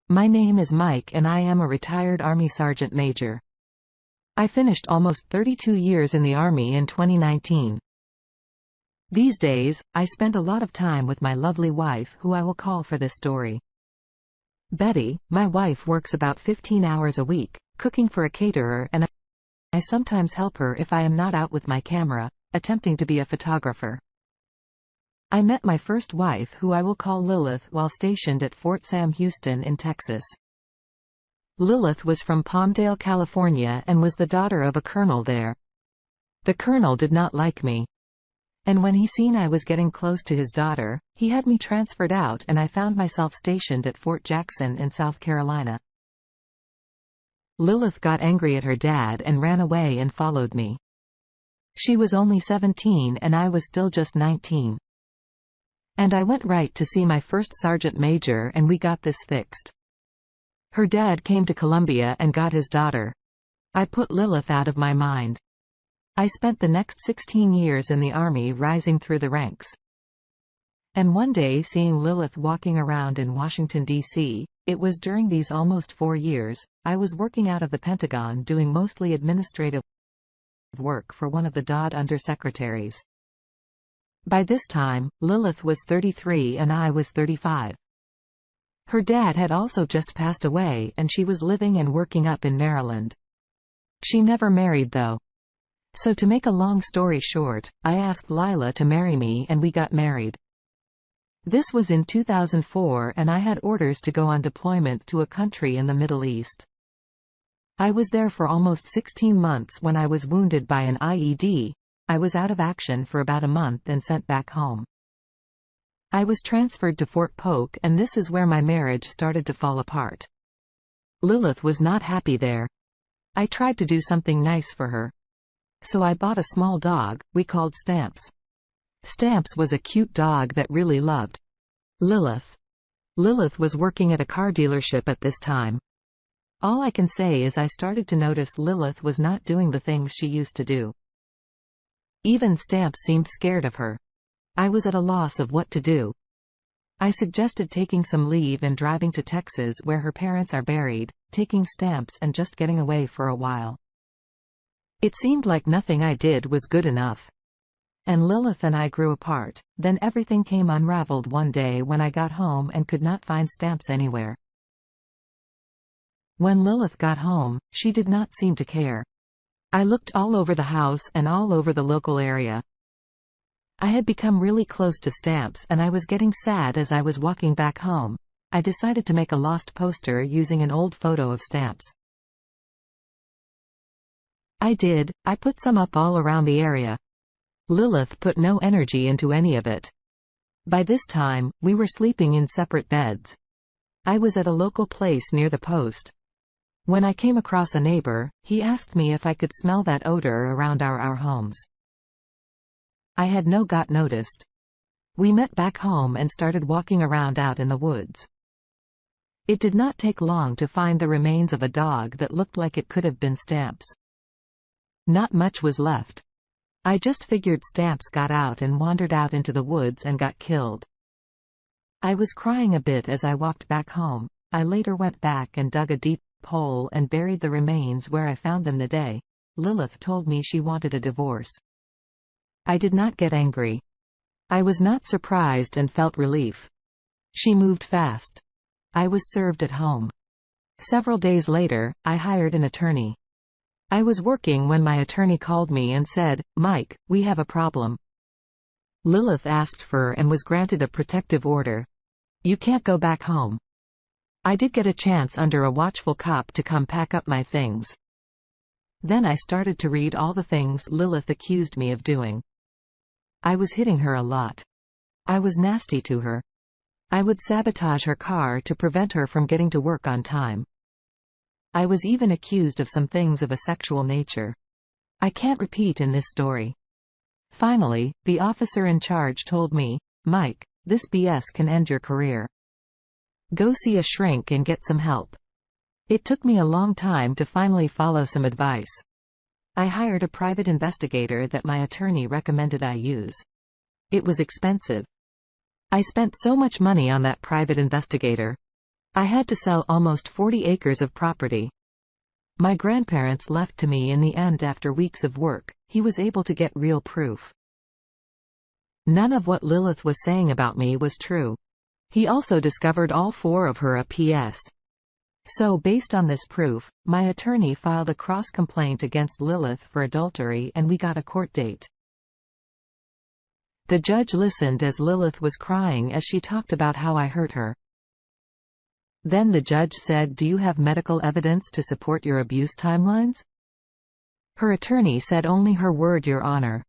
My name is Mike and I am a retired Army Sergeant Major. I finished almost 32 years in the Army in 2019. These days, I spend a lot of time with my lovely wife, who I will call for this story. Betty, my wife, works about 15 hours a week, cooking for a caterer, and I sometimes help her if I am not out with my camera, attempting to be a photographer. I met my first wife, who I will call Lilith, while stationed at Fort Sam Houston in Texas. Lilith was from Palmdale, California, and was the daughter of a colonel there. The colonel did not like me, and when he seen I was getting close to his daughter, he had me transferred out and I found myself stationed at Fort Jackson in South Carolina. Lilith got angry at her dad and ran away and followed me. She was only 17 and I was still just 19. And I went right to see my first sergeant major and we got this fixed. Her dad came to Columbia and got his daughter. I put Lilith out of my mind. I spent the next 16 years in the Army rising through the ranks. And one day seeing Lilith walking around in Washington, D.C., it was during these almost 4 years, I was working out of the Pentagon doing mostly administrative work for one of the DoD undersecretaries. By this time, Lilith was 33 and I was 35. Her dad had also just passed away and she was living and working up in Maryland. She never married though. So to make a long story short, I asked Lila to marry me and we got married. This was in 2004 and I had orders to go on deployment to a country in the Middle East. I was there for almost 16 months when I was wounded by an IED. I was out of action for about a month and sent back home. I was transferred to Fort Polk and this is where my marriage started to fall apart. Lilith was not happy there. I tried to do something nice for her. So I bought a small dog, we called Stamps. Stamps was a cute dog that really loved Lilith. Lilith was working at a car dealership at this time. All I can say is I started to notice Lilith was not doing the things she used to do. Even Stamps seemed scared of her. I was at a loss of what to do. I suggested taking some leave and driving to Texas where her parents are buried, taking Stamps and just getting away for a while. It seemed like nothing I did was good enough. And Lilith and I grew apart. Then everything came unraveled one day when I got home and could not find Stamps anywhere. When Lilith got home, she did not seem to care. I looked all over the house and all over the local area. I had become really close to Stamps and I was getting sad. As I was walking back home, I decided to make a lost poster using an old photo of Stamps. I did. I put some up all around the area. Lilith put no energy into any of it. By this time, we were sleeping in separate beds. I was at a local place near the post. When I came across a neighbor, he asked me if I could smell that odor around our homes. I had got noticed. We met back home and started walking around out in the woods. It did not take long to find the remains of a dog that looked like it could have been Stamps. Not much was left. I just figured Stamps got out and wandered out into the woods and got killed. I was crying a bit as I walked back home. I later went back and dug a deep hole and buried the remains where I found them the day Lilith told me she wanted a divorce. I did not get angry. I was not surprised and felt relief. She moved fast. I was served at home. Several days later, I hired an attorney. I was working when my attorney called me and said, "Mike, we have a problem." Lilith asked for and was granted a protective order. You can't go back home. I did get a chance under a watchful cop to come pack up my things. Then I started to read all the things Lilith accused me of doing. I was hitting her a lot. I was nasty to her. I would sabotage her car to prevent her from getting to work on time. I was even accused of some things of a sexual nature. I can't repeat in this story. Finally, the officer in charge told me, "Mike, this BS can end your career. Go see a shrink and get some help." It took me a long time to finally follow some advice. I hired a private investigator that my attorney recommended I use. It was expensive. I spent so much money on that private investigator. I had to sell almost 40 acres of property. My grandparents left to me in the end after weeks of work. He was able to get real proof. None of what Lilith was saying about me was true. He also discovered all 4 of her PS. So based on this proof, my attorney filed a cross-complaint against Lilith for adultery and we got a court date. The judge listened as Lilith was crying as she talked about how I hurt her. Then the judge said, "Do you have medical evidence to support your abuse timelines?" Her attorney said, "Only her word, Your Honor."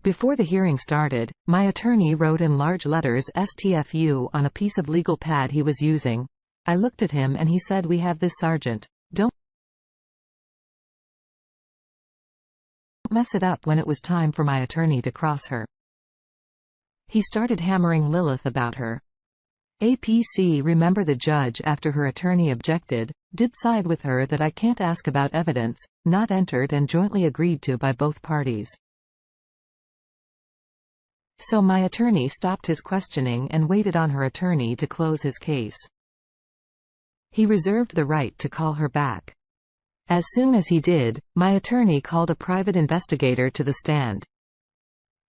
Before the hearing started, my attorney wrote in large letters STFU on a piece of legal pad he was using. I looked at him and he said, "We have this, Sergeant. Don't mess it up." When it was time for my attorney to cross her, he started hammering Lilith about her APC. Remember, the judge, after her attorney objected, did side with her that I can't ask about evidence, not entered and jointly agreed to by both parties. So my attorney stopped his questioning and waited on her attorney to close his case. He reserved the right to call her back. As soon as he did, my attorney called a private investigator to the stand.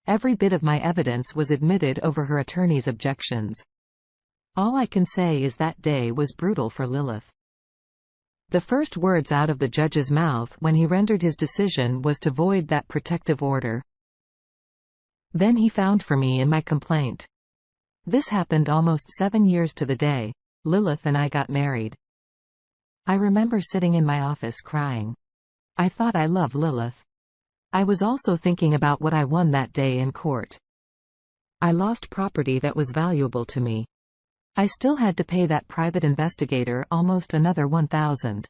Every bit of my evidence was admitted over her attorney's objections. All I can say is that day was brutal for Lilith. The first words out of the judge's mouth when he rendered his decision was to void that protective order. Then he found for me in my complaint. This happened almost 7 years to the day Lilith and I got married. I remember sitting in my office crying. I thought I loved Lilith. I was also thinking about what I won that day in court. I lost property that was valuable to me. I still had to pay that private investigator almost another $1,000.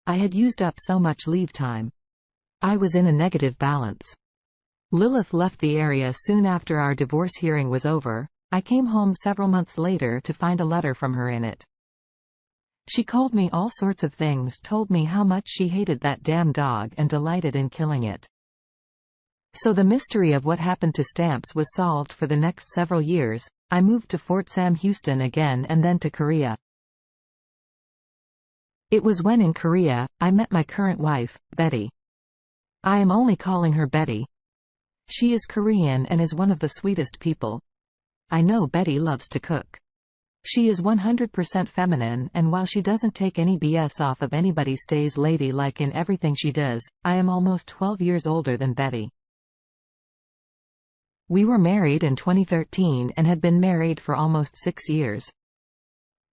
I had used up so much leave time. I was in a negative balance. Lilith left the area soon after our divorce hearing was over. I came home several months later to find a letter from her in it. She called me all sorts of things, told me how much she hated that damn dog and delighted in killing it. So the mystery of what happened to Stamps was solved for the next several years. I moved to Fort Sam Houston again and then to Korea. It was when in Korea, I met my current wife, Betty. I am only calling her Betty. She is Korean and is one of the sweetest people. I know Betty loves to cook. She is 100% feminine, and while she doesn't take any BS off of anybody, stays ladylike in everything she does. I am almost 12 years older than Betty. We were married in 2013 and had been married for almost 6 years.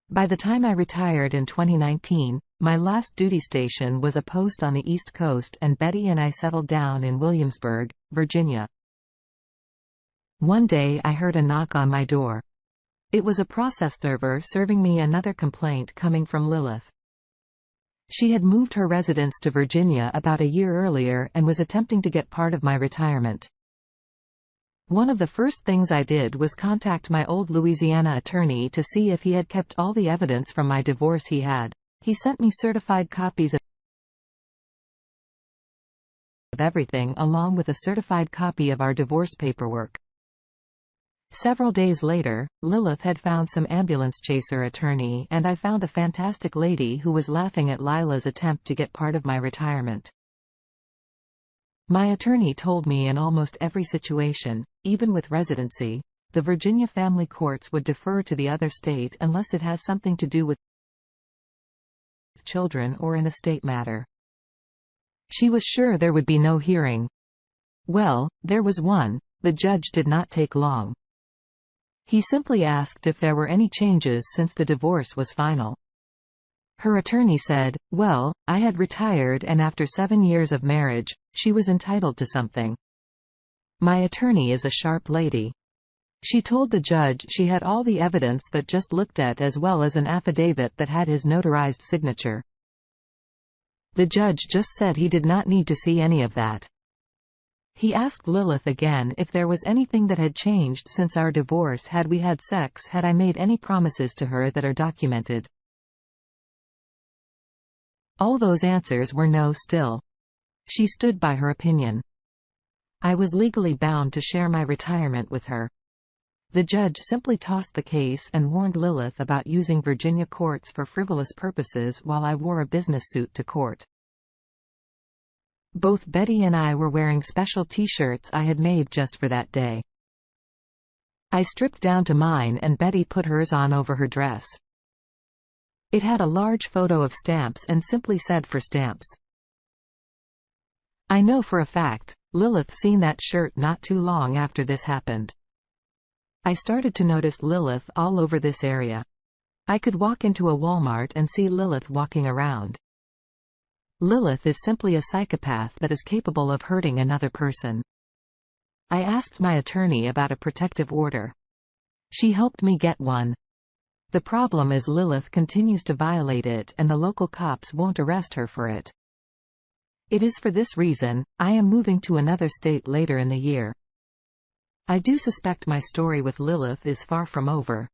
By the time I retired in 2019, my last duty station was a post on the East Coast, and Betty and I settled down in Williamsburg, Virginia. One day I heard a knock on my door. It was a process server serving me another complaint coming from Lilith. She had moved her residence to Virginia about a year earlier and was attempting to get part of my retirement. One of the first things I did was contact my old Louisiana attorney to see if he had kept all the evidence from my divorce. He had. He sent me certified copies of everything, along with a certified copy of our divorce paperwork. Several days later, Lilith had found some ambulance chaser attorney, and I found a fantastic lady who was laughing at Lila's attempt to get part of my retirement. My attorney told me in almost every situation, even with residency, the Virginia family courts would defer to the other state unless it has something to do with children or an estate matter. She was sure there would be no hearing. Well, there was one. The judge did not take long. He simply asked if there were any changes since the divorce was final. Her attorney said, well, I had retired, and after 7 years of marriage, she was entitled to something. My attorney is a sharp lady. She told the judge she had all the evidence that just looked at, as well as an affidavit that had his notarized signature. The judge just said he did not need to see any of that. He asked Lilith again if there was anything that had changed since our divorce. Had we had sex? Had I made any promises to her that are documented? All those answers were no still. She stood by her opinion. I was legally bound to share my retirement with her. The judge simply tossed the case and warned Lilith about using Virginia courts for frivolous purposes while I wore a business suit to court. Both Betty and I were wearing special t-shirts I had made just for that day. I stripped down to mine and Betty put hers on over her dress. It had a large photo of stamps and simply said "for stamps." I know for a fact, Lilith seen that shirt not too long after this happened. I started to notice Lilith all over this area. I could walk into a Walmart and see Lilith walking around. Lilith is simply a psychopath that is capable of hurting another person. I asked my attorney about a protective order. She helped me get one. The problem is Lilith continues to violate it and the local cops won't arrest her for it. It is for this reason, I am moving to another state later in the year. I do suspect my story with Lilith is far from over.